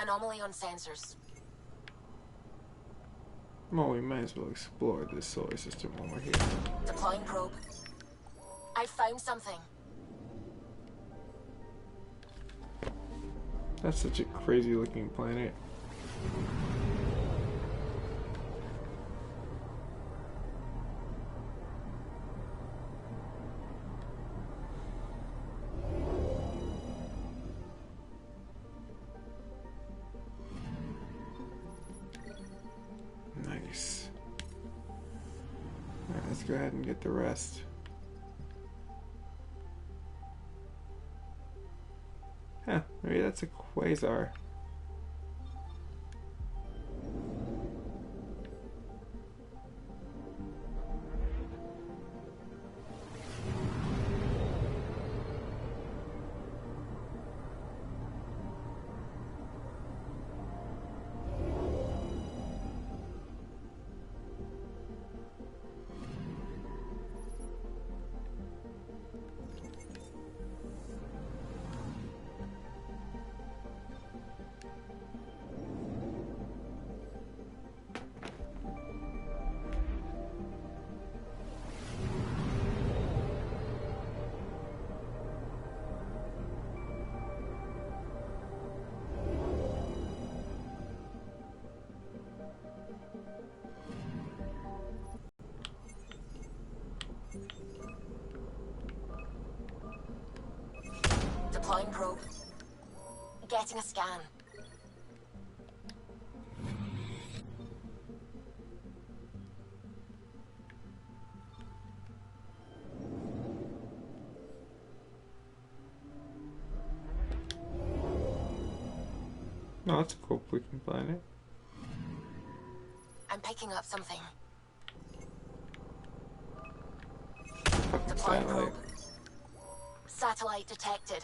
Anomaly on sensors. Well, we might as well explore this solar system while we're here. Deploying probe. I found something. That's such a crazy looking planet. Nice. Alright, let's go ahead and get the rest. Huh, maybe that's a quasar. Deploying probe. Getting a scan. Oh, that's a cool looking planet. I'm picking up something. Fucking Deploying satellite. probe. Satellite detected.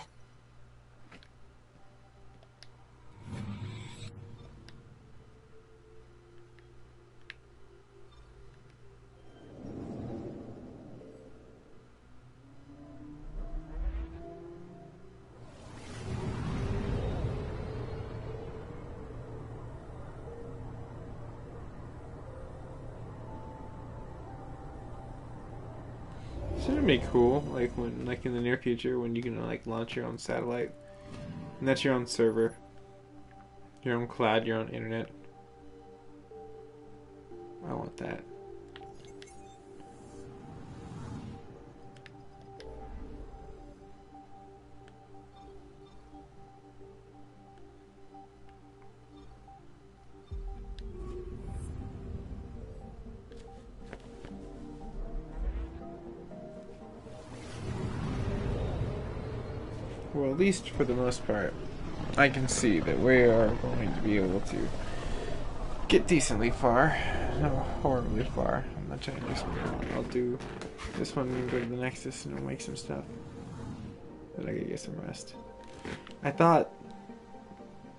Shouldn't it be cool, like when, like in the near future, when you can like launch your own satellite, and that's your own server, your own cloud, your own internet. I want that. Well, at least for the most part, I can see that we are going to be able to get decently far. Not horribly far. I'm not trying to do something. I'll do this one and go to the Nexus and I'll make some stuff. But I gotta get some rest. I thought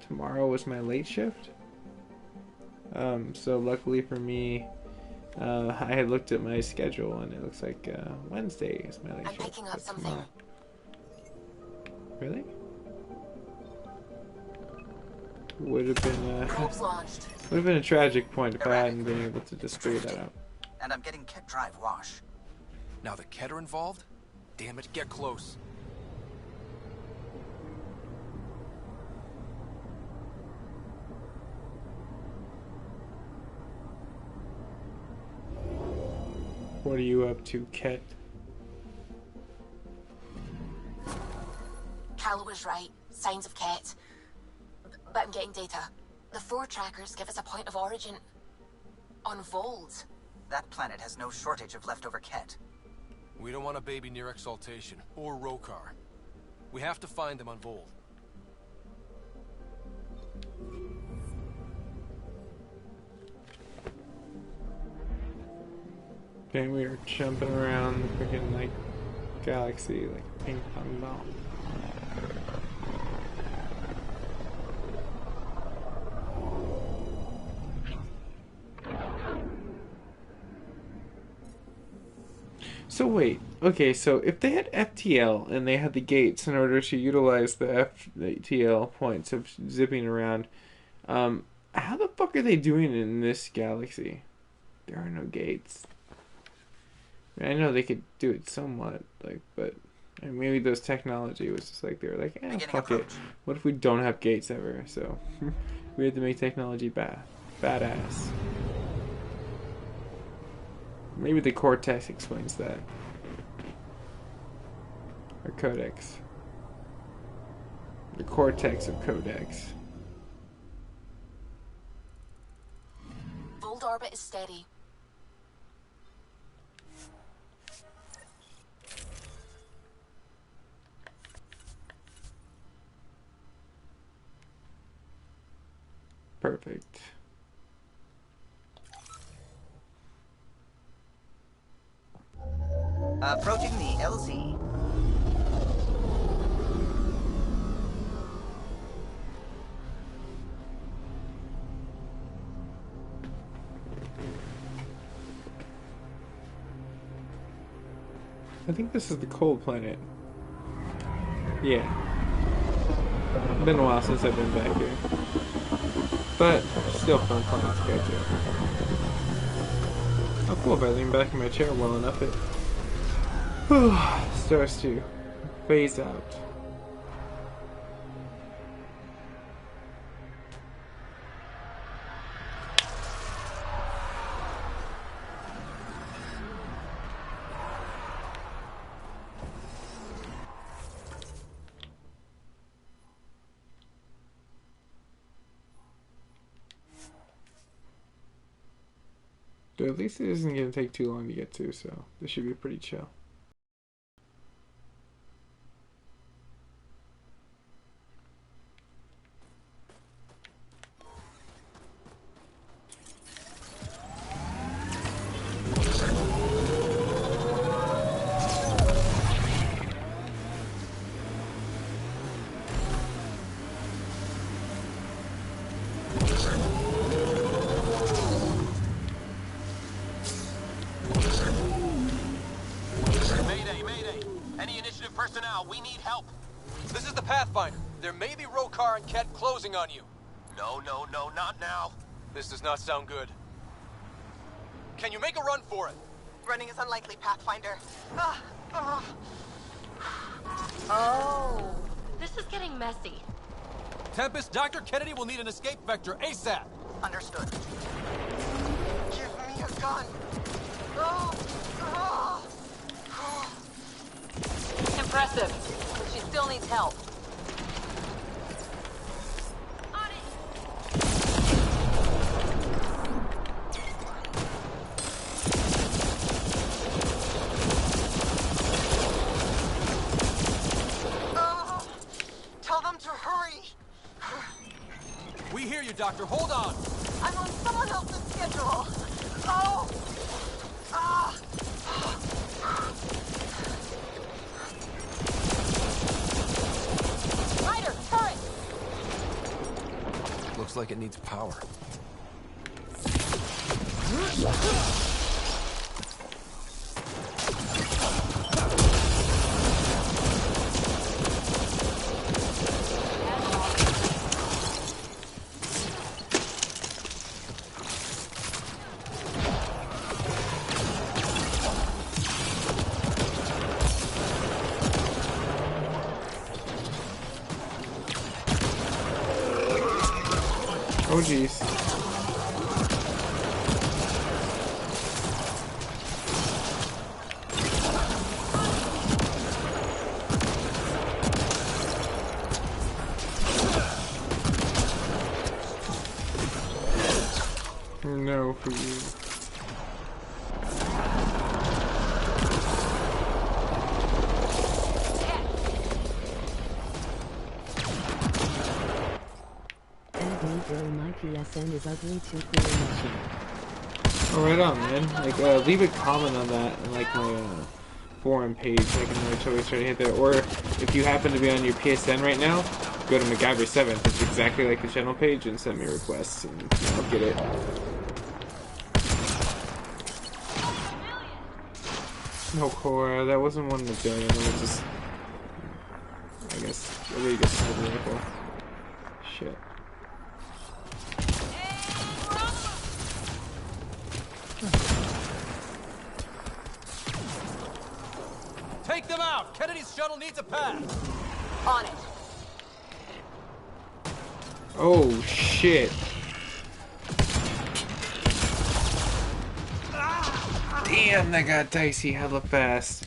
tomorrow was my late shift. So luckily for me, I had looked at my schedule and it looks like Wednesday is my late I'm shift. picking up but something. tomorrow- Really? Would have been Probe's launched. would have been a tragic point if I Erratic. hadn't been able to just figure that out. And I'm getting kit drive wash. Now the Ket are involved? Damn it, get close. What are you up to, Ket? Cal was right. Signs of Ket. But I'm getting data. The 4 trackers give us a point of origin on Vold. That planet has no shortage of leftover kit. We don't want a baby near Exaltation or Rokar. We have to find them on Vold. Okay, we are jumping around the freaking like galaxy like a ping pong ball. So wait, okay, so if they had FTL and they had the gates in order to utilize the FTL points of zipping around, How the fuck are they doing it in this galaxy? There are no gates. I know they could do it somewhat, like, but and maybe those technology was just like they were like, fuck it. What if we don't have gates ever? So we had to make technology badass. Maybe the Cortex explains that. Or Codex. The Cortex of Codex. Fold orbit is steady. Perfect. Approaching the LZ. I think this is the cold planet. Yeah. Been a while since I've been back here. But, still fun planet to go to. Oh cool, if I lean back in my chair well enough, it starts to phase out. But at least it isn't going to take too long to get to, so this should be pretty chill. We need help. This is the Pathfinder. There may be Rokar and Ket closing on you. No, not now. This does not sound good. Can you make a run for it? Running is unlikely, Pathfinder. Oh, this is getting messy. Tempest, Dr. Kennedy will need an escape vector ASAP. Understood. Give me a gun. Impressive. She still needs help. On it. Tell them to hurry. We hear you, Doctor. Hold on. I'm on someone else's schedule. Ryder, turret! Looks like it needs power. Oh jeez. No for you. My PSN is ugly too cool. Oh, right on, man. Like, leave a comment on that in, like, my, forum page. I can always try to hit that. Or, if you happen to be on your PSN right now, go to MacGyver7th. It's exactly like the channel page, and send me requests, and I'll get it. No, Cora, that wasn't one in a billion. It was just, I guess, a really good sniper rifle. Shit. them out! Kennedy's shuttle needs a path! On it. Oh shit. Damn, that got dicey hella fast.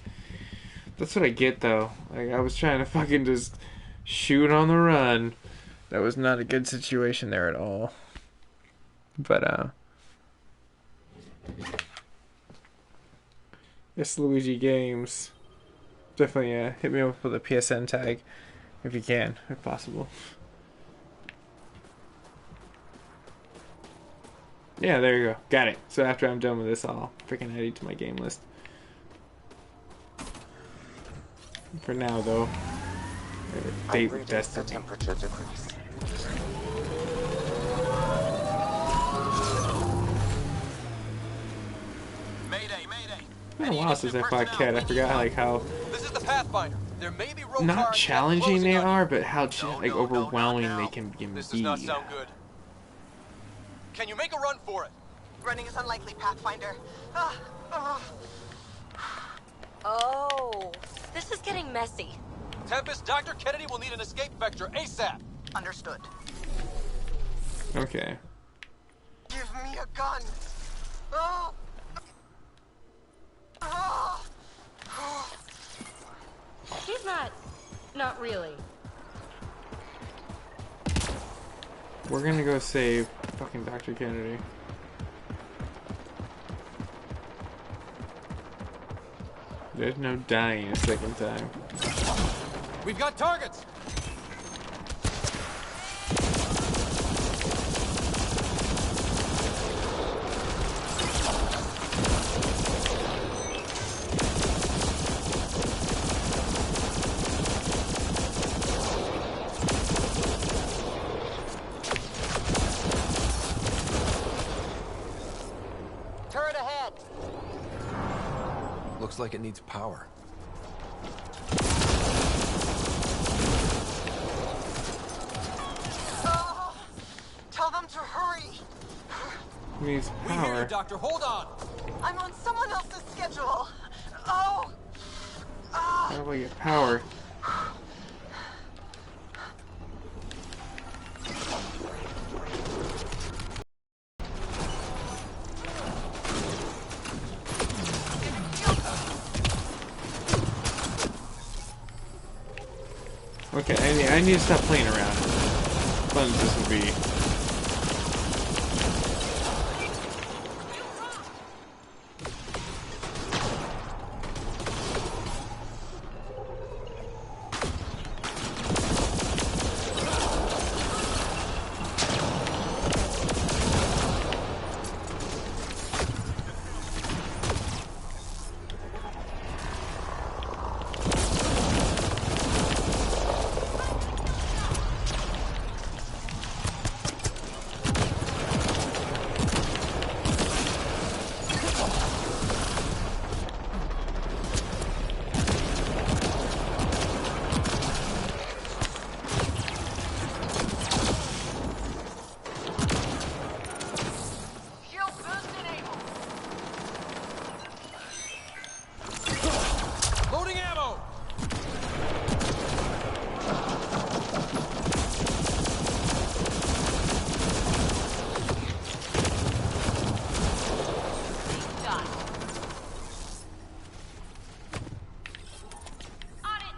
That's what I get though. Like, I was trying to fucking just shoot on the run. That was not a good situation there at all. But it's Luigi Games. Definitely hit me up with a PSN tag if you can, if possible. Yeah, there you go. Got it. So after I'm done with this, I'll freaking add you to my game list. For now, though, date with Destiny. Temperature decrease. Mayday, mayday! It's been a while since I fought Cat. I forgot like how This is the Pathfinder. There may be road car not and challenging closing they on you. are, but how like No, overwhelming not they now. can This does not be. sound good. Can you make a run for it? Running is unlikely, Pathfinder. Ah, ah. Oh, this is getting messy. Tempest, Dr. Kennedy will need an escape vector ASAP. Understood. Okay. Give me a gun. Oh. Oh. He's not really. We're gonna go save fucking Dr. Kennedy. There's no dying a second time. We've got targets. Turret ahead. Looks like it needs power. Oh. Tell them to hurry. Needs We hear you, power. Doctor. Hold on. I'm on someone else's schedule. Oh. Ah. How do I get power? Okay, I need to stop playing around. Fun as this will be. Shield boost enabled. Loading ammo. Done. On it.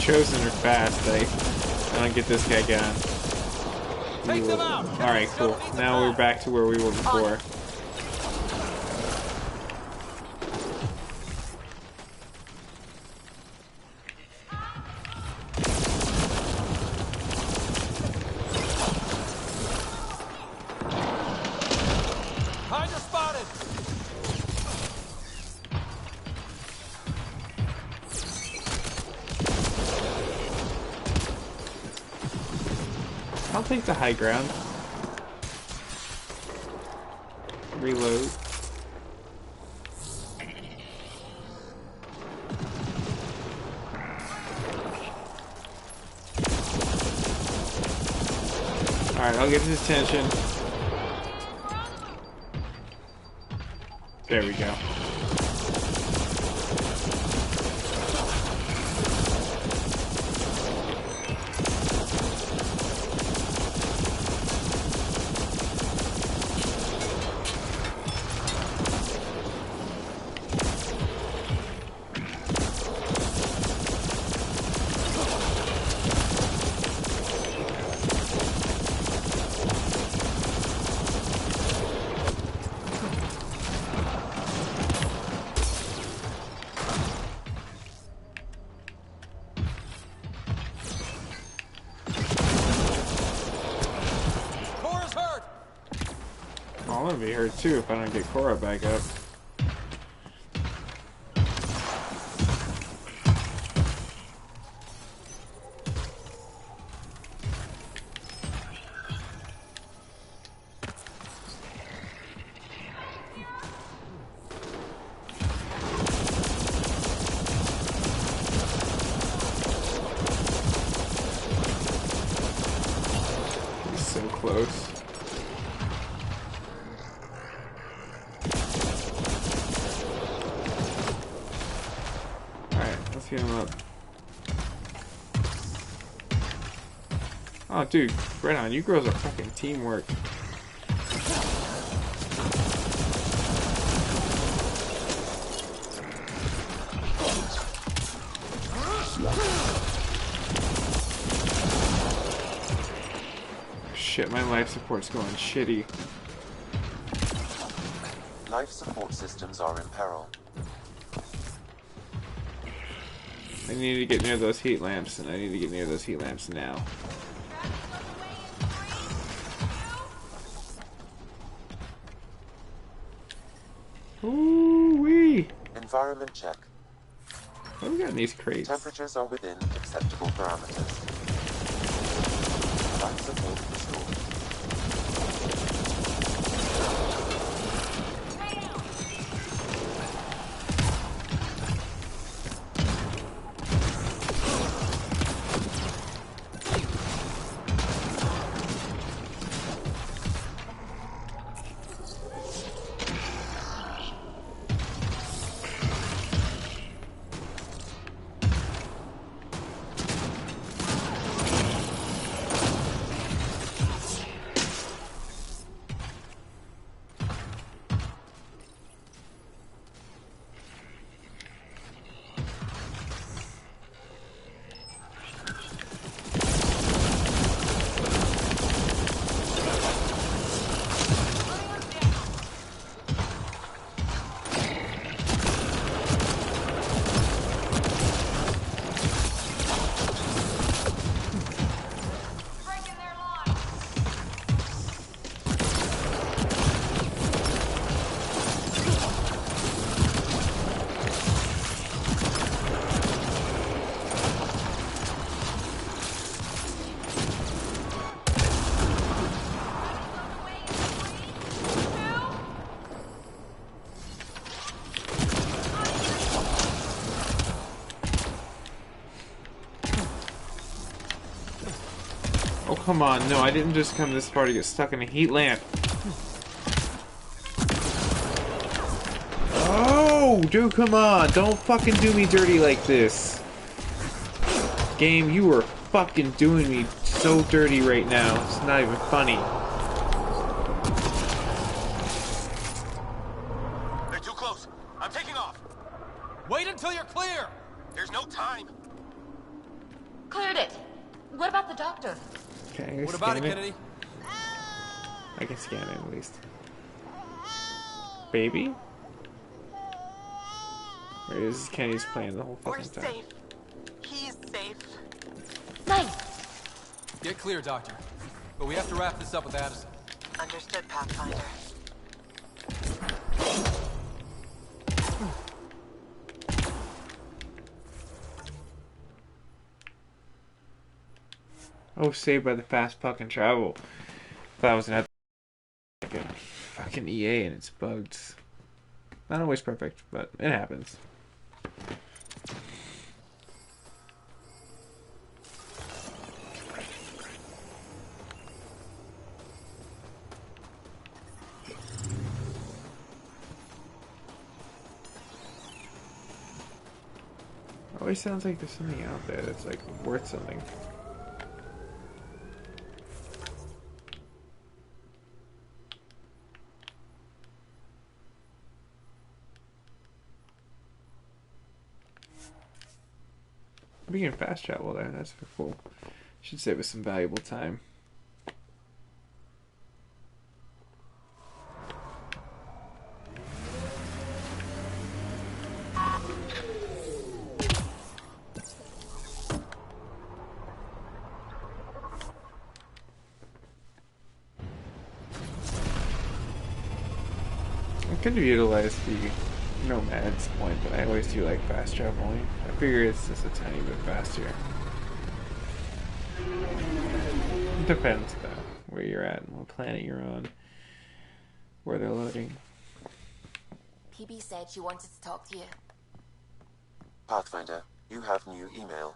Chosen are fast. I don't get this guy going. Take them out. Alright, cool. Now we're back to where we were before. Hydra spotted. I'll take the high ground. Reload. Alright, I'll get his attention. There we go. I'm gonna be hurt too if I don't get Cora back up. He's so close. Let's get him up. Oh, dude, right on. You girls are fucking teamwork. Shit, my life support's going shitty. Life support systems are in peril. I need to get near those heat lamps, and I need to get near those heat lamps now. Ooh-wee! Environment check. What do we got in these crates? Temperatures are within acceptable parameters. Life support restored. Oh, come on. No, I didn't just come this far to get stuck in a heat lamp. Oh, dude, come on. Don't fucking do me dirty like this. Game, you are fucking doing me so dirty right now. It's not even funny. They're too close. I'm taking off. Wait until you're clear. There's no time. Cleared it. What about the doctor? Okay, What about it, Kennedy? I can scan it at least. Baby? Or is Kenny's playing the whole We're fucking time? safe. He's safe. Nice. Get clear, Doctor. But we have to wrap this up with Addison. Understood, Pathfinder. Oh, saved by the fast fucking travel. Thought I was gonna have to like a fucking EA and it's bugged. Not always perfect, but it happens. Always sounds like there's something out there that's like worth something. We can fast travel there, that's cool. Should save us some valuable time. I could utilize the Nomad's point, but I always do like fast traveling. I figure it's just a tiny bit faster. It depends though, where you're at and what planet you're on, where they're loading. PB said she wanted to talk to you. Pathfinder, you have new email.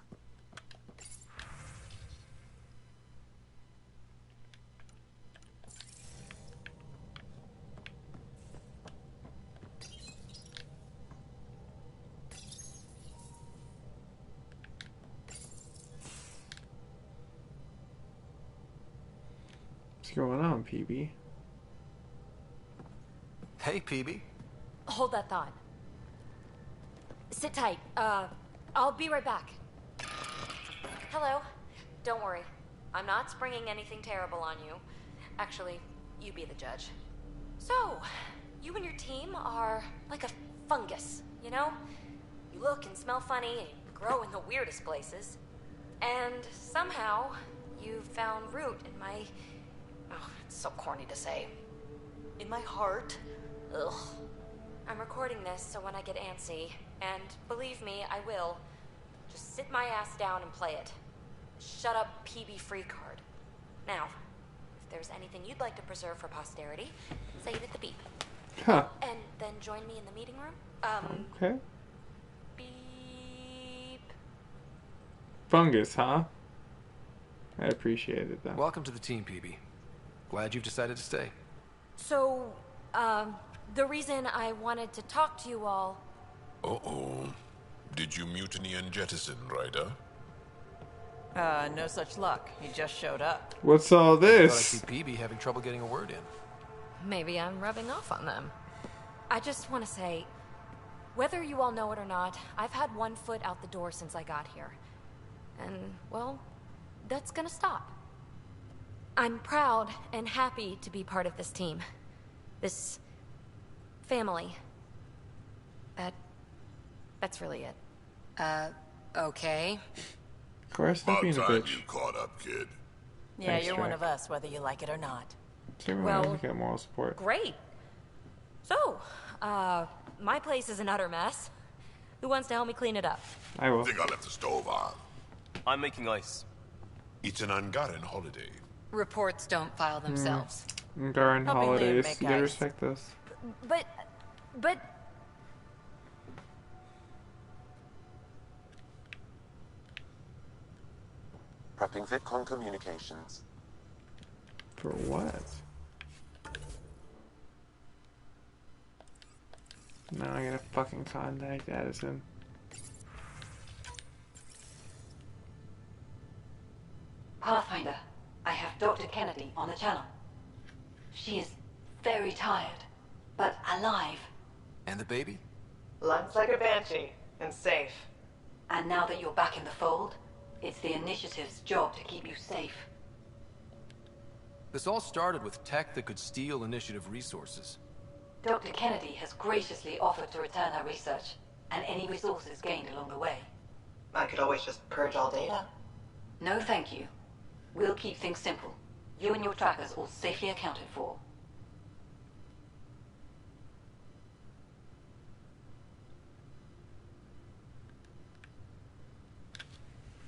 What's going on, PB? Hey, PB. Hold that thought. Sit tight. I'll be right back. Hello. Don't worry. I'm not springing anything terrible on you. Actually, you be the judge. So, you and your team are like a fungus, you know? You look and smell funny and grow in the weirdest places. And somehow, you found root in my... Oh, it's so corny to say. In my heart. Ugh. I'm recording this so when I get antsy, and believe me, I will, just sit my ass down and play it. Shut up, PB free card. Now, if there's anything you'd like to preserve for posterity, say it at the beep. Huh. And then join me in the meeting room. Okay. Beep. Fungus, huh? I appreciate it though. Welcome to the team, PB. Glad you've decided to stay. So, the reason I wanted to talk to you all... Uh-oh. Did you mutiny and jettison, Ryder? No such luck. He just showed up. What's all Thought I this? see PB having trouble getting a word in. Maybe I'm rubbing off on them. I just want to say, whether you all know it or not, I've had one foot out the door since I got here. And, well, that's gonna stop. I'm proud and happy to be part of this team. This family. That's really it. Okay. Of course, not About being a time bitch. you caught up, kid. Yeah, Thanks, you're one Jack. of us, whether you like it or not. So Well- everyone get moral support. Great. So, my place is an utter mess. Who wants to help me clean it up? I will. I think I left the stove on. I'm making ice. It's an Angaran holiday. Reports don't file themselves. During Helping Liam holidays, make they ice. respect us. But... Prepping VidCon communications. For what? Now I gotta fucking contact Addison. Pathfinder, I have Dr. Kennedy on the channel. She is very tired, but alive. And the baby? Lungs like a banshee, and safe. And now that you're back in the fold, it's the Initiative's job to keep you safe. This all started with tech that could steal Initiative resources. Dr. Kennedy has graciously offered to return her research, and any resources gained along the way. I could always just purge all data. No thank you. We'll keep things simple. You and your trackers all safely accounted for.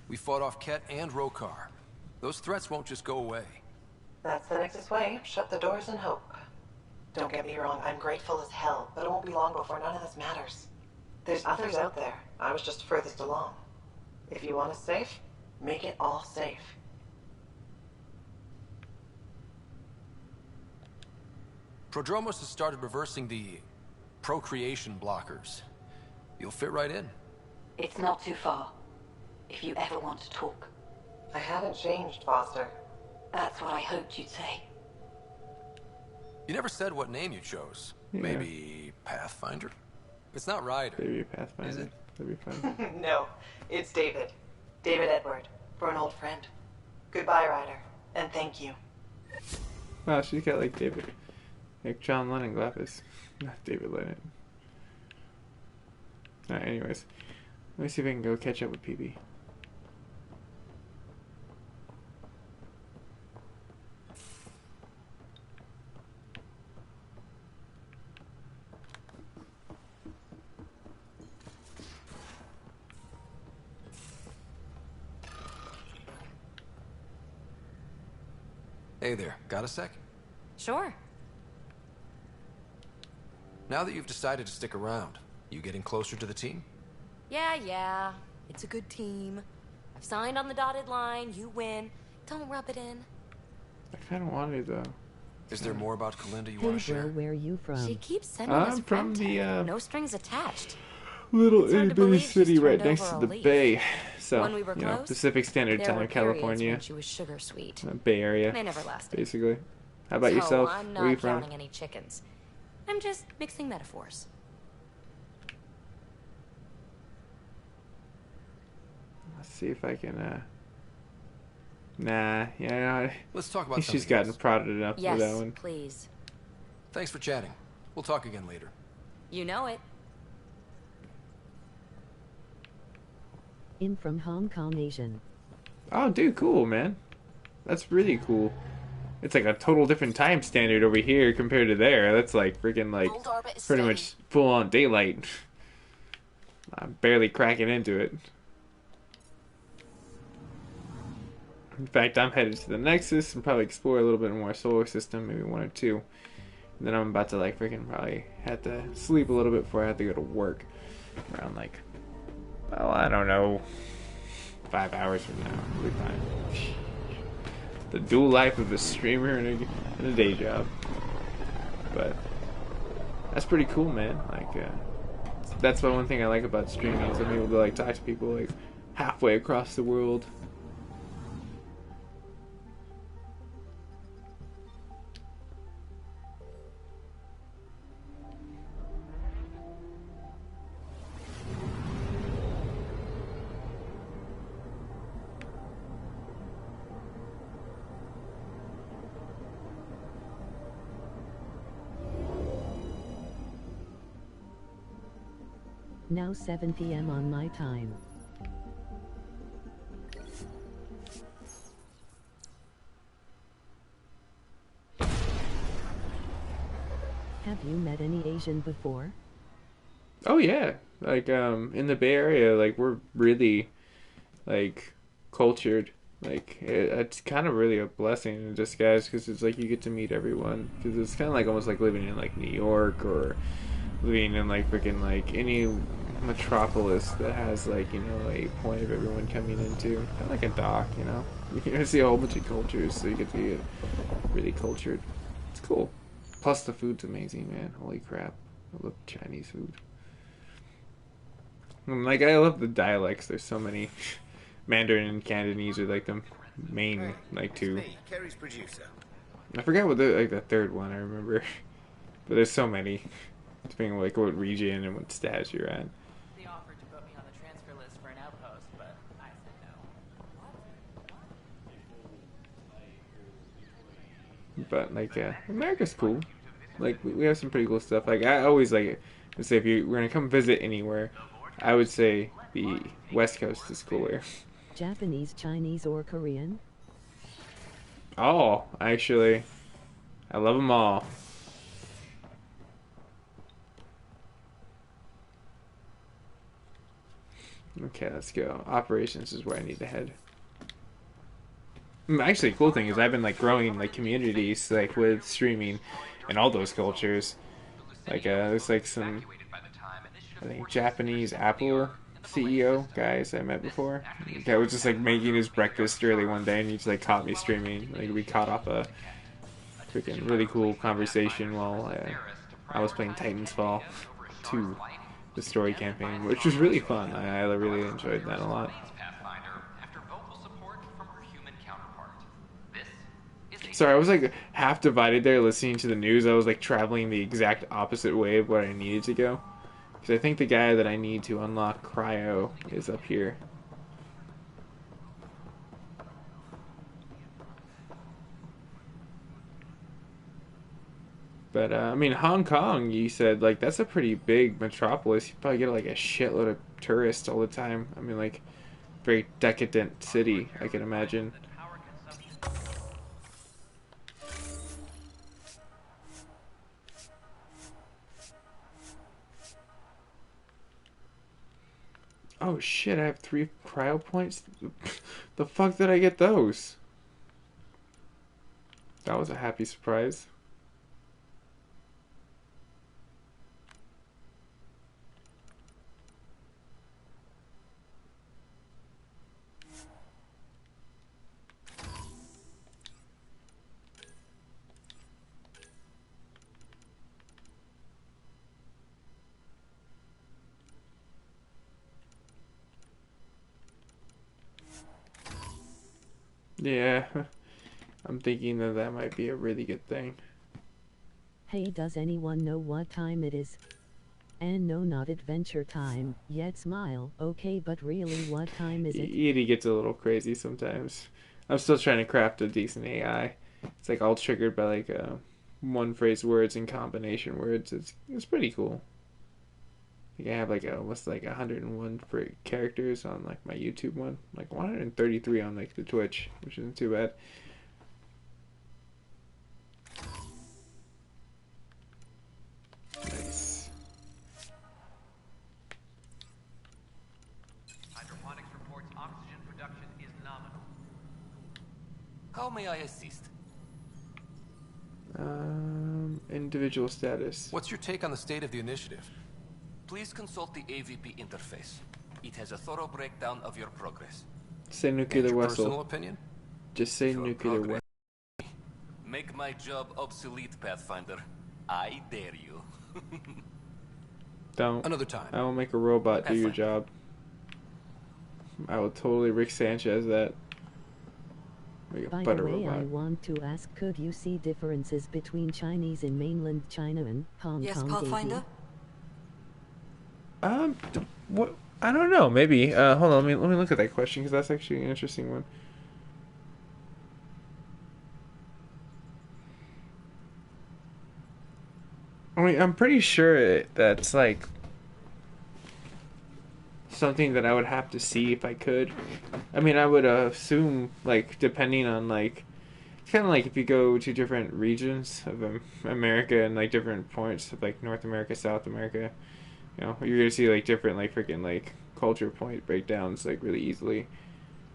We fought off Ket and Rokar. Those threats won't just go away. That's the Nexus way. Shut the doors and hope. Don't get me wrong, I'm grateful as hell, but it won't be long before none of this matters. There's others out there. I was just furthest along. If you want us safe, make it all safe. Prodromos has started reversing the procreation blockers. You'll fit right in. It's not too far. If you ever want to talk. I haven't changed, Foster. That's what I hoped you'd say. You never said what name you chose. Yeah. Maybe Pathfinder? It's not Ryder. Maybe Pathfinder. Is it? That'd be fun. No, it's David. David Edward, for an old friend. Goodbye, Ryder, and thank you. Wow, she's got like David, like John Lennon glasses, not David Lennon. Alright, anyways, let me see if I can go catch up with PB. Hey there, got a sec? Sure. Now that you've decided to stick around, you getting closer to the team? Yeah. It's a good team. I've signed on the dotted line. You win. Don't rub it in. I kind of wanted though. Is there more about Kalinda you Hey want to bro, share? where you from? She keeps sending us I'm from friend the tag. No strings attached. little It's hard to itty bitty believe she's city right turned next over to a the leaf. bay. So, When we were you know, close, Pacific Standard there Time, were periods California. when she was sugar sweet. Bay Area. They never lasted. Basically. How about So yourself? I'm Where are you not from? counting any chickens. I'm just mixing metaphors. Let's see if I can, Nah, yeah, Let's talk I about think she's something gotten else. prodded enough with that Yes, one. please. Thanks for chatting. We'll talk again later. You know it. In from Hong Kong Asian. Oh, dude, cool, man. That's really cool. It's like a total different time standard over here compared to there. That's like freaking like Old orbit is pretty steady. much full on daylight. I'm barely cracking into it. In fact, I'm headed to the Nexus and probably explore a little bit more solar system, maybe one or two. And then I'm about to like freaking probably have to sleep a little bit before I have to go to work. Around like, well, I don't know, 5 hours from now. I'll be fine. The dual life of a streamer and a day job. But that's pretty cool, man. Like, that's one thing I like about streaming is I'm able to like talk to people like halfway across the world. Now 7 p.m. on my time. Have you met any Asian before? Oh yeah, like in the Bay Area, like we're really like cultured. Like it's kind of really a blessing in disguise because it's like you get to meet everyone. Because it's kind of like almost like living in like New York or living in like freaking like any metropolis that has like, you know, a point of everyone coming into, kind of like a dock, you know. You can see a whole bunch of cultures, so you get to get really cultured. It's cool. Plus the food's amazing, man. Holy crap! I love Chinese food. And, like, I love the dialects. There's so many. Mandarin and Cantonese are like the main like two. Me, Kerry's producer. I forgot what the third one I remember, but there's so many. Depending on like what region and what status you're at. They offered to put me on the transfer list for an outpost, but I said no. But like America's cool. Like we have some pretty cool stuff. Like I always like to say if you were gonna come visit anywhere, I would say the West Coast is cooler. Japanese, Chinese, or Korean? Oh, actually, I love them all. Okay, let's go. Operations is where I need to head. Actually, the cool thing is I've been like growing like communities like with streaming and all those cultures. Like there's like some I think Japanese Apple CEO guys I met before. The guy was just like making his breakfast early one day and he just like caught me streaming. Like we caught off a freaking really cool conversation while I was playing Titanfall 2 the story campaign, which was really fun. I really enjoyed that a lot. Sorry, I was like half divided there listening to the news. I was like traveling the exact opposite way of where I needed to go. Because I think the guy that I need to unlock Cryo is up here. But, I mean, Hong Kong, you said, like, that's a pretty big metropolis. You probably get, like, a shitload of tourists all the time. I mean, like, very decadent city, I can imagine. Oh, shit, I have 3 cryo points? The fuck did I get those? That was a happy surprise. Yeah, I'm thinking that that might be a really good thing. Hey, does anyone know what time it is? And no, not adventure time. Yet smile. Okay, but really, what time is it? Edie gets a little crazy sometimes. I'm still trying to craft a decent AI. It's like all triggered by like one phrase words and combination words. It's pretty cool. I think I have like almost like 101 characters on like my YouTube one, like 133 on like the Twitch, which isn't too bad. Nice. Hydroponics reports oxygen production is nominal. How may I assist? Individual status. What's your take on the state of the initiative? Please consult the AVP interface. It has a thorough breakdown of your progress. Say nuclear Your vessel. personal opinion? Just say nuclear vessel. Make my job obsolete, Pathfinder. I dare you. Don't. Another time. I will make a robot do your job. I will totally Rick Sanchez that. Make a By the butter way, robot. I want to ask, could you see differences between Chinese in mainland China and Hong Yes, Kong? Pathfinder? What? I don't know. Maybe. Hold on. Let me look at that question because that's actually an interesting one. I mean, I'm pretty sure that's like something that I would have to see if I could. I mean, I would assume like depending on like it's kind of like if you go to different regions of America and like different points of like North America, South America. You know, you're gonna see like different like freaking like culture point breakdowns like really easily.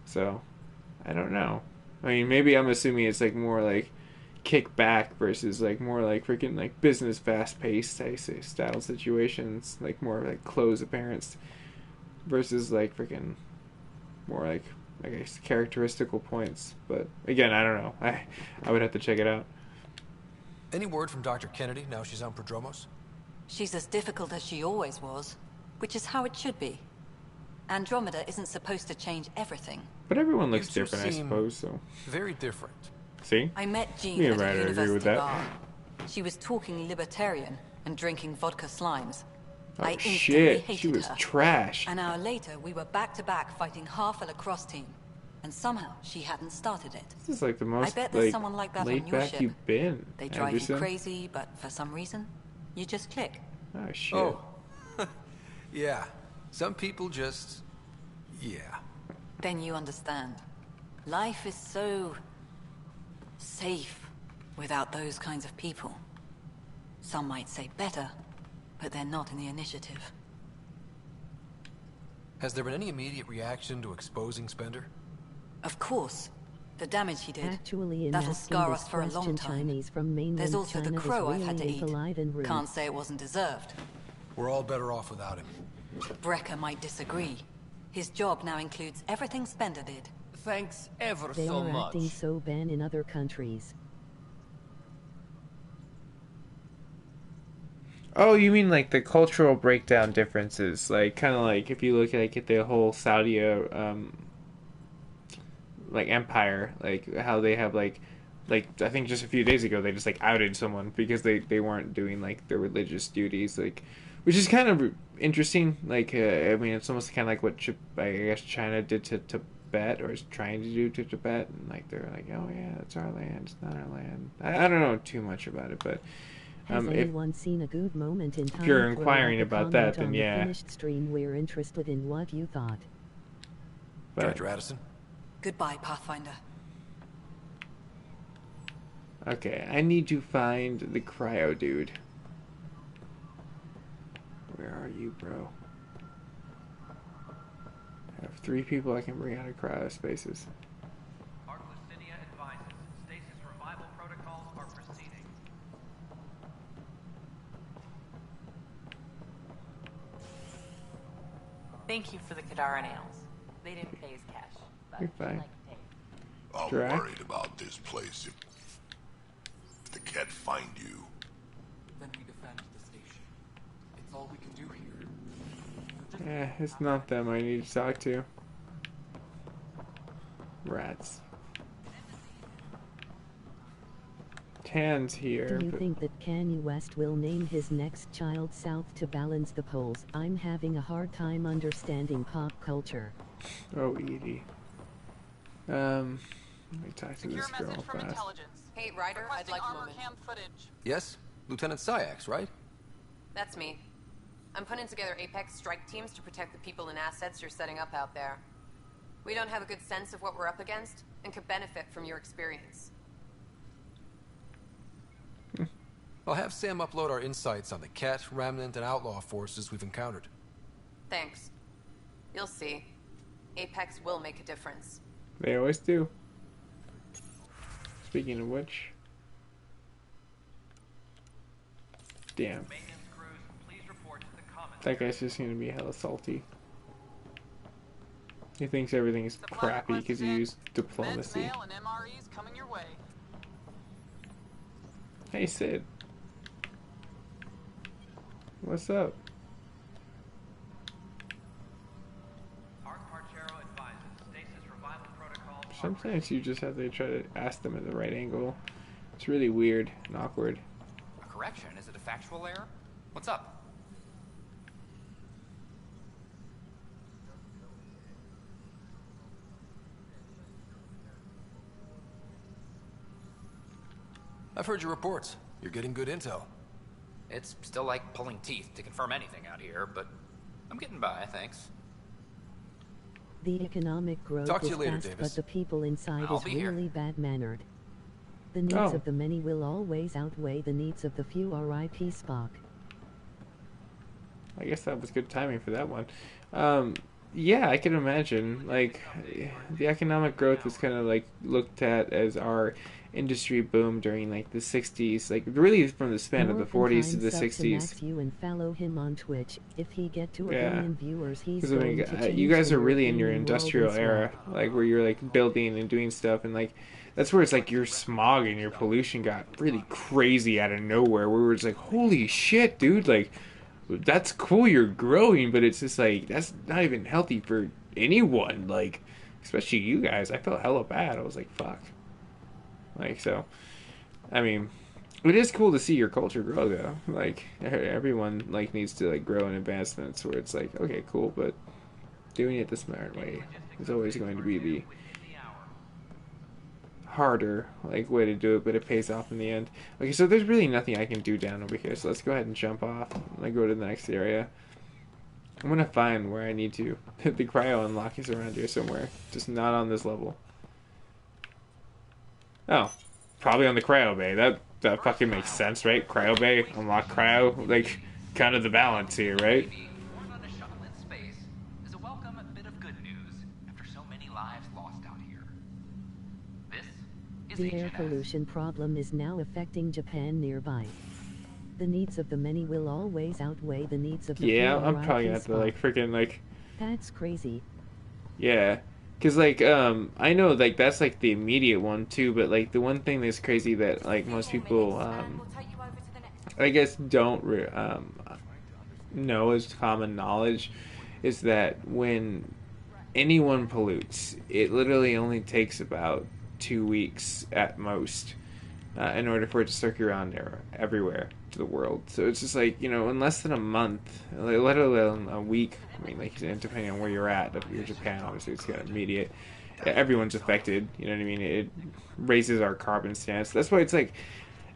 So, I don't know. I mean, maybe I'm assuming it's like more like kick back versus like more like freaking like business fast paced style situations, like more like close appearance versus like freaking more like I guess characteristical points. But again, I don't know. I would have to check it out. Any word from Dr. Kennedy now she's on Prodromos? She's as difficult as she always was, which is how it should be. Andromeda isn't supposed to change everything. But everyone looks different, I suppose. So very different. See? I met Jean Me at and a Ryder agree with university that. bar. She was talking libertarian and drinking vodka slimes. Oh I instantly shit, hated she was her. trash. An hour later, we were back to back fighting half a lacrosse team, and somehow she hadn't started it. This is like the most I bet there's like someone like that laid on your back ship. you've been. They drive Anderson. you crazy, but for some reason, you just click. Oh shit. Oh. Yeah. Some people just... Yeah. Then you understand. Life is so... safe without those kinds of people. Some might say better, but they're not in the initiative. Has there been any immediate reaction to exposing Spender? Of course. The damage he did, Actually, in that'll asking scar this us for a long question, time. Chinese from mainland There's also China the crow is I've had to really eat. impolite and rude. Can't say it wasn't deserved. We're all better off without him. Brecker might disagree. His job now includes everything Spender did. Thanks ever They so are much. acting so bad in other countries. Oh, you mean like the cultural breakdown differences, like kind of like if you look at the whole Saudi like empire, like how they have like I think just a few days ago they just like outed someone because they weren't doing like their religious duties, like, which is kind of interesting. Like I mean, it's almost kind of like what I guess China did to Tibet, or is trying to do to Tibet, and like they're like, oh yeah, it's our land, it's not our land. I don't know too much about it, but has anyone seen a good moment in time? If you're inquiring about that, then yeah. The finished stream, we're interested in what you thought. Director Addison. Goodbye, Pathfinder. Okay, I need to find the cryo dude. Where are you, bro? I have 3 people I can bring out of cryo spaces. Advises stasis revival protocols are proceeding. Thank you for the Kadara nails. They didn't pay as cash. But You're fine. I'm Drac? worried about this place. If the cat find you, Then we defend the station. It's all we can do here. Yeah, it's not them I need to talk to. Rats. Tan's here. Do you but think that Kanye West will name his next child South to balance the polls? I'm having a hard time understanding pop culture. Oh, Edie. Let me talk to this girl fast. Hey, Ryder, I'd like a moment. Yes? Lieutenant Syax, right? That's me. I'm putting together Apex strike teams to protect the people and assets you're setting up out there. We don't have a good sense of what we're up against, and could benefit from your experience. I'll have Sam upload our insights on the Cat, Remnant, and Outlaw forces we've encountered. Thanks. You'll see. Apex will make a difference. They always do. Speaking of which. Damn. That guy's just gonna be hella salty. He thinks everything is crappy because he used diplomacy. Hey Sid. What's up? Sometimes you just have to try to ask them at the right angle. It's really weird and awkward. A correction? Is it a factual error? What's up? I've heard your reports. You're getting good intel. It's still like pulling teeth to confirm anything out here, but I'm getting by, thanks. The economic growth Talk to is you later, fast, Davis. but the people inside I'll is be here. really bad-mannered. The needs Oh. of the many will always outweigh the needs of the few. R.I.P. Spock. I guess that was good timing for that one. Yeah, I can imagine. Like, the economic growth is kind of like looked at as our industry boom during like the 60s, like really from the span of the 40s to the 60s. Max you and follow him on Twitch. If he get to a Yeah. billion viewers, he's 'Cause, I mean, going to change you guys the are really in your European world industrial as era, well. like where you're like building and doing stuff, and like that's where it's like your smog and your pollution got really crazy out of nowhere. Where it's like, holy shit, dude, like that's cool you're growing, but it's just like that's not even healthy for anyone, like especially you guys. I felt hella bad. I was like, fuck. Like, so I mean, it is cool to see your culture grow though. Like everyone like needs to like grow in advancements where it's like, okay, cool, but doing it the smart way is always going to be the harder like way to do it, but it pays off in the end. Okay, so there's really nothing I can do down over here, so let's go ahead and jump off and go to the next area. I'm gonna find where I need to. The cryo unlock is around here somewhere, just not on this level. Oh, probably on the cryo bay. That fucking makes sense, right? Cryo bay, unlock cryo, like kind of the balance here, right? Born on a shuttle in space is a welcome bit of good news after so many lives lost out here. This is The air HNS. pollution problem is now affecting Japan nearby. The needs of the many will always outweigh the needs of the few. Yeah, I'm R.I.P. probably gonna have to Spock. like freaking like, That's crazy. yeah. Cause like I know like that's like the immediate one too, but like the one thing that's crazy that like most people I guess don't know as common knowledge is that when anyone pollutes, it literally only takes about 2 weeks at most in order for it to circulate around there, everywhere to the world. So it's just like, you know, in less than a month, let alone a week, I mean, like, depending on where you're at, if you're Japan, obviously it's kind of immediate. Everyone's affected, you know what I mean? It raises our carbon stance. That's why it's like,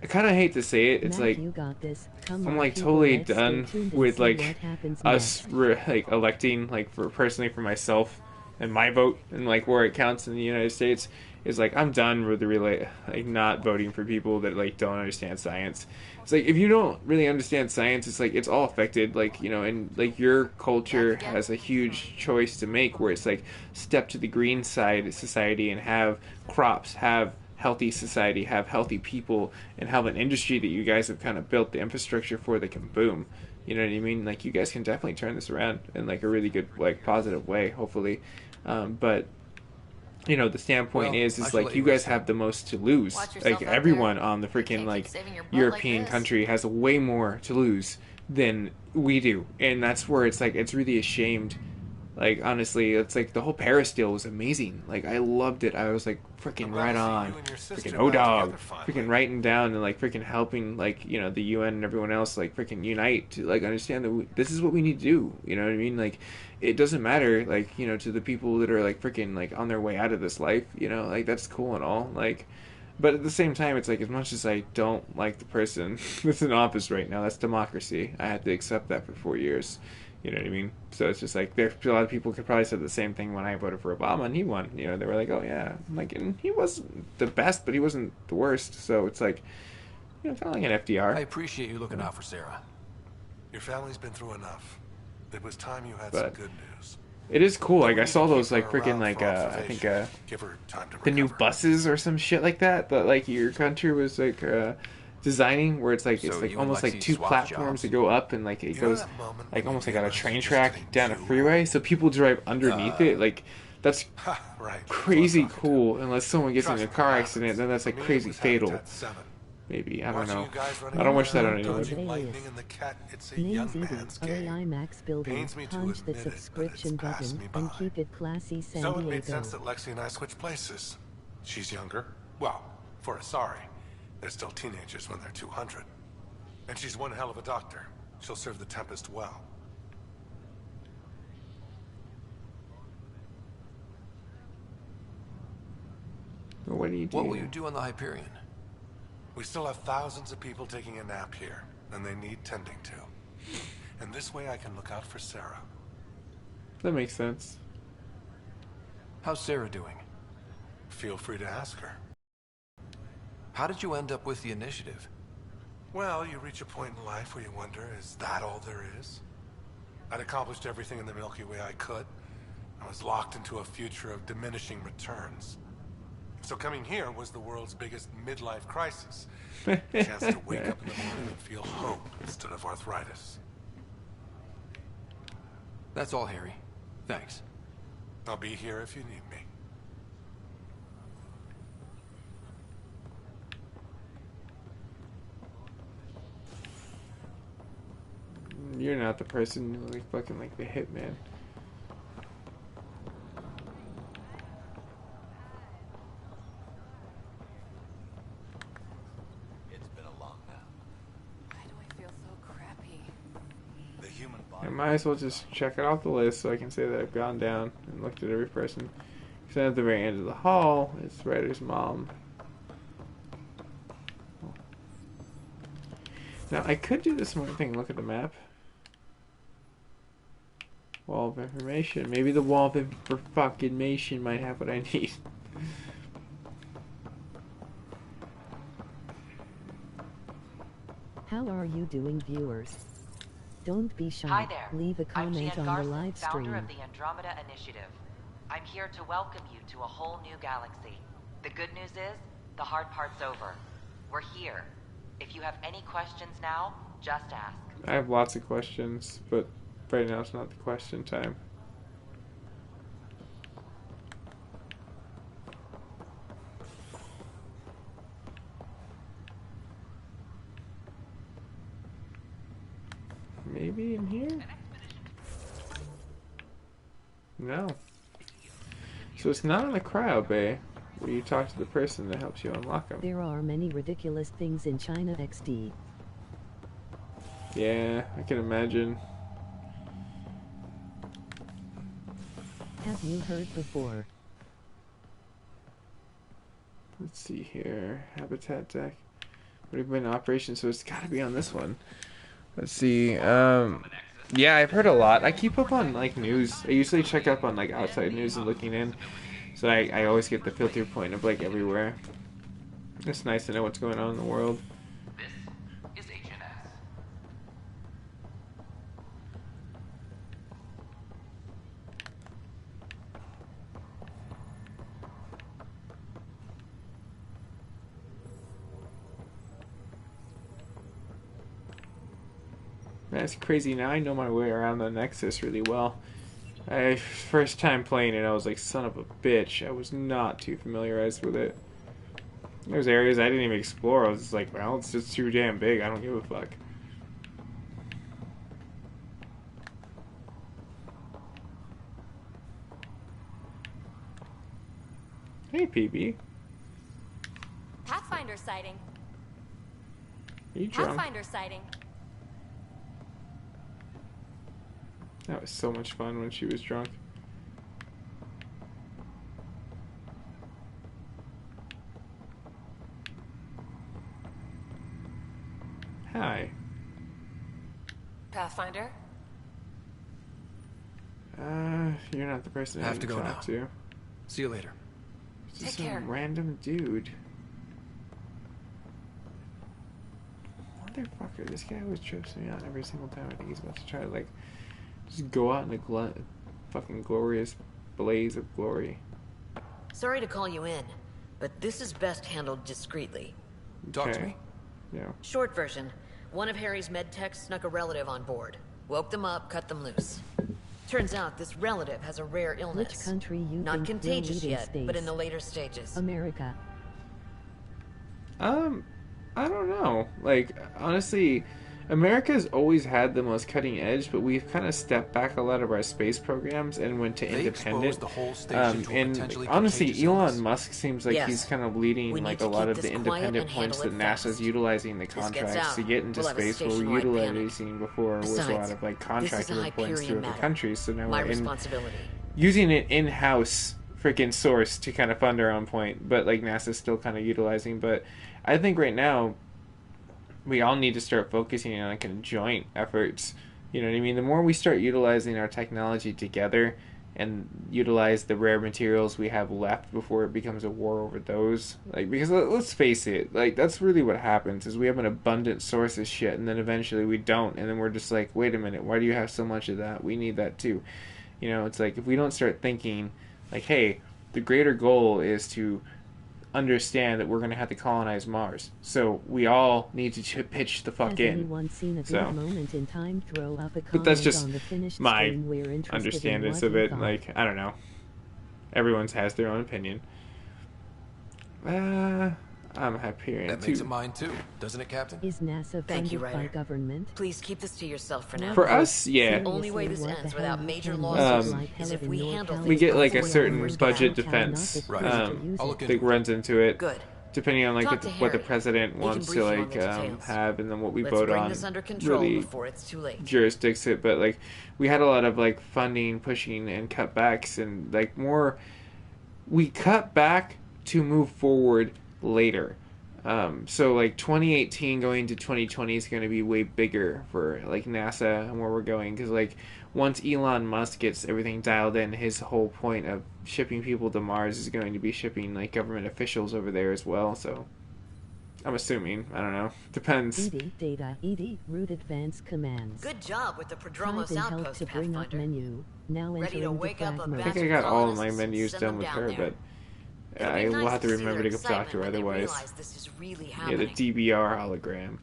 I kind of hate to say it. It's Matt, like you got this. Come I'm on, like people, totally let's stay done tuned and with see like what happens us next. like electing like for personally for myself and my vote and like where it counts in the United States is like I'm done with the like not voting for people that like don't understand science. It's like if you don't really understand science, it's like it's all affected. Like, you know, and like your culture has a huge choice to make where it's like step to the green side of society and have crops, have healthy society, have healthy people, and have an industry that you guys have kind of built the infrastructure for that can boom. You know what I mean? Like you guys can definitely turn this around in like a really good, like positive way, hopefully. But you know, the standpoint is like you guys have the most to lose. Like everyone on the freaking like European country has way more to lose than we do, and that's where it's like it's really ashamed. Like honestly, it's like the whole Paris deal was amazing. Like I loved it. I was like freaking right on, freaking dog, freaking writing down and like freaking helping like, you know, the UN and everyone else like freaking unite to like understand that this is what we need to do. You know what I mean? Like it doesn't matter like, you know, to the people that are like freaking like on their way out of this life. You know, like that's cool and all. Like, but at the same time, it's like as much as I don't like the person that's in office right now, that's democracy. I had to accept that for 4 years. You know what I mean? So it's just like there's a lot of people could probably say the same thing when I voted for Obama and he won. You know, they were like, "Oh yeah," I'm like, and he wasn't the best, but he wasn't the worst. So it's like, you know, kind of like an FDR. I appreciate you looking out for Sarah. Your family's been through enough. It was time you had some good news. It is cool. Like I saw those like freaking like I think the new buses or some shit like that. That like your country was like designing where it's like almost like two platforms that go up and like it goes like almost like on a train track down a freeway, so people drive underneath it. Like that's crazy cool. Unless someone gets in a car accident, then that's like crazy fatal. Maybe, I don't know. I don't wish that on anyone. IMAX building. Punch the subscription button and keep it classy, San Diego. So it made sense that Lexi and I switched places. She's younger. Well, for a sorry. They're still teenagers when they're 200. And she's one hell of a doctor. She'll serve the Tempest well. What do you do? What will you do on the Hyperion? We still have thousands of people taking a nap here, and they need tending to. And this way I can look out for Sarah. That makes sense. How's Sarah doing? Feel free to ask her. How did you end up with the initiative? Well, you reach a point in life where you wonder, is that all there is? I'd accomplished everything in the Milky Way I could. I was locked into a future of diminishing returns. So coming here was the world's biggest midlife crisis. A chance to wake up in the morning and feel hope instead of arthritis. That's all, Harry. Thanks. I'll be here if you need me. You're not the person who like fucking like the hitman. It's been a long nap. Why do I feel so crappy? The human body. I might as well just check it off the list so I can say that I've gone down and looked at every person. Because at the very end of the hall, it's Ryder's mom. Now I could do the smart thing. Look at the map. Wall of information. Maybe the wall of information might have what I need. How are you doing, viewers? Don't be shy. Hi there. Leave a comment on the live founder stream. of the Andromeda Initiative. I'm here to welcome you to a whole new galaxy. The good news is, the hard part's over. We're here. If you have any questions now, just ask. I have lots of questions, but right now it's not the question time. maybe in here? No. So it's not in the cryo bay where you talk to the person that helps you unlock them. There are many ridiculous things in China XD. Yeah, I can imagine. Have you heard before? Let's see here. Habitat deck. Would have been in operation, so it's gotta be on this one. Let's see. Yeah, I've heard a lot. I keep up on like news. I usually check up on like outside news and looking in. So I always get the filter point of like everywhere. It's nice to know what's going on in the world. This is HNS. That's crazy. Now I know my way around the Nexus really well. First time playing it, I was like, son of a bitch. I was not too familiarized with it. There's areas I didn't even explore. I was just like, well, it's just too damn big. I don't give a fuck. Hey, PB. Pathfinder sighting. Are you drunk? Pathfinder sighting. That was so much fun when she was drunk. Hi. Pathfinder? You're not the person I have to go now. to. See you later. It's just Take care. some random dude. Motherfucker, this guy always trips me out every single time I think he's about to try to, like, just go out in a fucking glorious blaze of glory. Sorry to call you in, but this is best handled discreetly. Talk to me. Yeah. Short version. One of Harry's med techs snuck a relative on board. Woke them up, cut them loose. Turns out this relative has a rare illness. Which country you Not think contagious will lead in yet, space? but in the later stages. America. I don't know. Like, honestly, America's always had the most cutting edge, but we've kind of stepped back a lot of our space programs and went to independent. The whole station to a and potentially honestly, contagious Elon illness. Musk seems like Yes. he's kind of leading We need like to a lot keep of this the quiet independent and points that handle it NASA's fast. utilizing the This gets contracts out, to get into we'll have a space. Where we're station-wide panic. utilizing before was a lot Besides, of like this contract is a points Hyperion throughout the matter. country. So now My we're responsibility. using it in-house freaking source to kind of fund our own point, but like NASA's still kind of utilizing. But I think right now we all need to start focusing on like joint efforts. You know what I mean? The more we start utilizing our technology together and utilize the rare materials we have left before it becomes a war over those, like, because let's face it, like, that's really what happens is we have an abundant source of shit and then eventually we don't, and then we're just like, wait a minute, why do you have so much of that? We need that too. You know, it's like if we don't start thinking like, hey, the greater goal is to understand that we're going to have to colonize Mars, so we all need to pitch the fuck Has in. anyone seen a good So, moment in time? Throw up a but that's comment just on the finished my stream. We're interested in understanding what of you it. thought. Like, I don't know. Everyone's has their own opinion. I'm Hyperion That too. makes it mine too, doesn't it, Captain? Is NASA Thank you, funded by Ryder. government? Please keep this to yourself for now. For us, yeah. The only way this Seriously, ends what the without hell major can losses like is hell if in we North handle Carolina? We get like a before certain rumors budget get out. defense Right. I'll look that runs into it. Good. Depending on like Talk to what the Harry. president He can wants brief to you on like the details. have, and then what we Let's vote bring on this under control really before it's too late. jurisdicts it. But like we had a lot of like funding, pushing, and cutbacks, and like more. We cut back to move forward later. So like 2018 going to 2020 is going to be way bigger for like NASA and where we're going, because like once Elon Musk gets everything dialed in, his whole point of shipping people to Mars is going to be shipping like government officials over there as well. So I'm assuming, I don't know, depends. ED data ED root advanced commands. Good job with the Prodromos Type and help outpost, to bring up Pathfinder. menu. Now Ready to entering wake up defrag a mode. I think I bastard got all of my colonists and menus send done them with down her, there. but It'll be I will nice have to see remember their to go talk to her excitement when they otherwise. realize this is really Yeah, happening. the DBR hologram.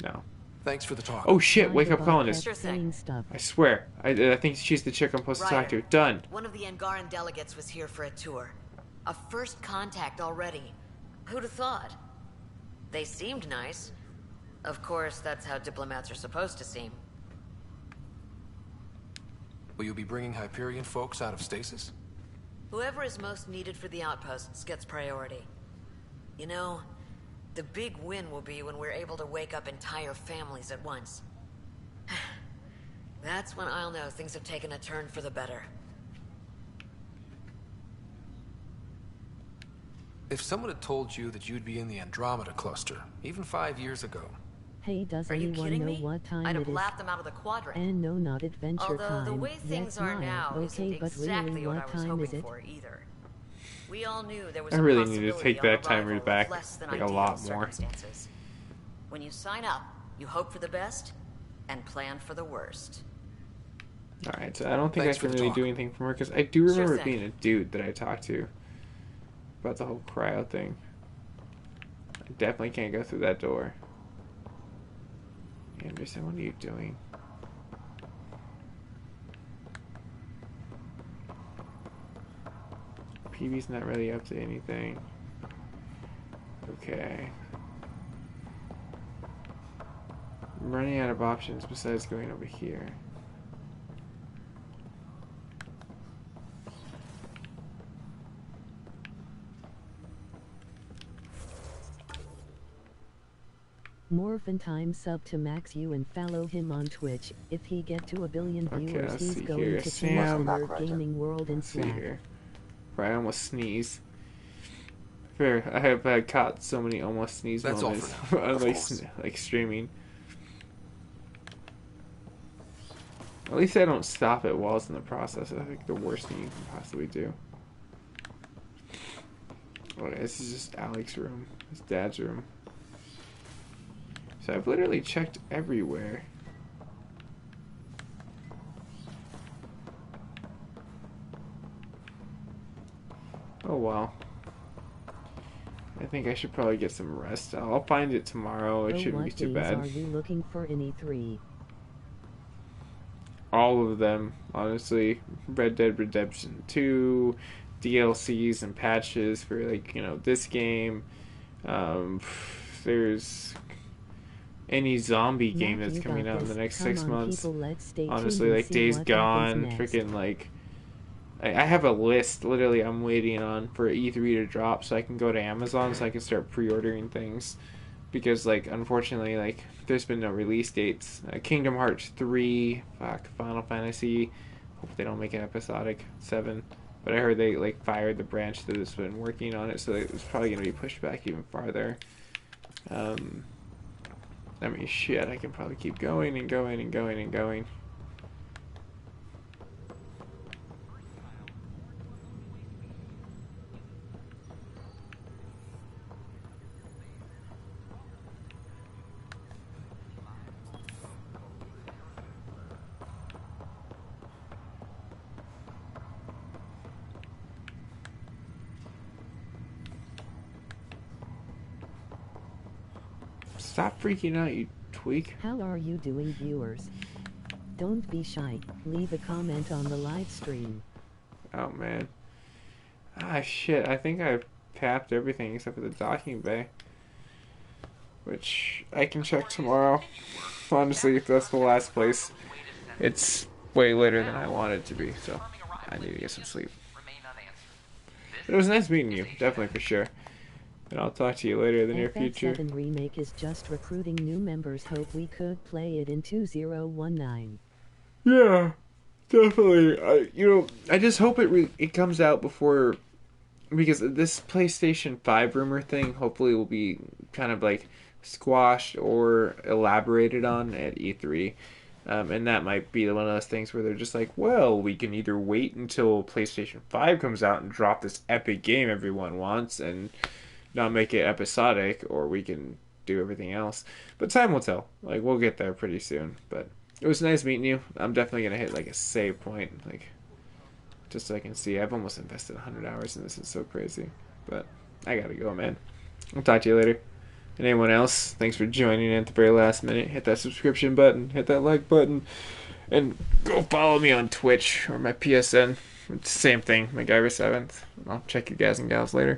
No. Thanks for the talk. Oh shit, wake up colonist. Sure thing. I swear. I think she's the chick I'm supposed to talk to. Ryder, Done. One of the Angaran delegates was here for a tour. A first contact already. Who'd have thought? They seemed nice. Of course, that's how diplomats are supposed to seem. Will you be bringing Hyperion folks out of stasis? Whoever is most needed for the outposts gets priority. You know, the big win will be when we're able to wake up entire families at once. That's when I'll know things have taken a turn for the better. If someone had told you that you'd be in the Andromeda cluster, even 5 years ago... Hey, does Are you anyone kidding know me? what time I'd it have is? laughed them out of the quadrant. And no, not adventure Although time. the way things Yet are smile. now Okay, isn't but exactly really, what what I was time hoping is it? for either. We all knew there was I a really need to possibility take of that timer arrival of back, less than like, a ideal lot more. circumstances. When you sign up, you hope for the best and plan for the worst. Alright, so I don't think Thanks I for can the really talk. do anything from her, because I do remember Sure it being thing. a dude that I talked to about the whole cryo thing. I definitely can't go through that door. Anderson, what are you doing? PB's not really up to anything. Okay. I'm running out of options besides going over here. Morphin time sub to Max U and follow him on Twitch. If he get to 1 billion Okay, viewers, let's he's see going here. to change Sam. the nerd gaming world in Let's see Slack. here. Right, I almost sneeze. Fair. I have caught so many almost sneeze That's all moments for now. on Of course. like streaming. At least I don't stop at walls in the process. I think the worst thing you can possibly do. Okay, this is just Alex's room. His dad's room. So I've literally checked everywhere. Oh well. I think I should probably get some rest. I'll find it tomorrow. It Oh, shouldn't be what too games bad. are you looking for in E3? All of them, honestly. Red Dead Redemption 2, DLCs and patches for, like, you know, this game. There's any zombie game Mac, that's you coming got out in this. the next Come 6 on, months. people, let's stay tuned Honestly, and like see Days what Gone, happens next. freaking, like, I have a list, literally, I'm waiting on for E3 to drop so I can go to Amazon so I can start pre-ordering things. Because, like, unfortunately, like, there's been no release dates. Kingdom Hearts 3, Final Fantasy, hope they don't make an episodic 7. But I heard they, like, fired the branch that has been working on it, so it's probably going to be pushed back even farther. I mean, shit, I can probably keep going and going and going and going. Stop freaking out, you tweak. How are you doing, viewers? Don't be shy. Leave a comment on the live stream. Oh, man. Ah, shit. I think I've tapped everything except for the docking bay. Which I can check tomorrow. Honestly, if that's the last place. It's way later than I want it to be, so I need to get some sleep. But it was nice meeting you, definitely for sure. And I'll talk to you later in the near future. FF7 Remake is just recruiting new members. Hope we could play it in 2019. Yeah, definitely. I just hope it comes out before, because this PlayStation 5 rumor thing hopefully will be kind of like squashed or elaborated on at E3. And that might be one of those things where they're just like, well, we can either wait until PlayStation 5 comes out and drop this epic game everyone wants and not make it episodic, or we can do everything else. But time will tell. Like, we'll get there pretty soon. But it was nice meeting you. I'm definitely going to hit, like, a save point, like, just so I can see. I've almost invested 100 hours in this. It's so crazy. But I got to go, man. I'll talk to you later. And anyone else, thanks for joining in at the very last minute. Hit that subscription button. Hit that like button. And go follow me on Twitch or my PSN. It's the same thing, MacGyver7th. I'll check you guys and gals later.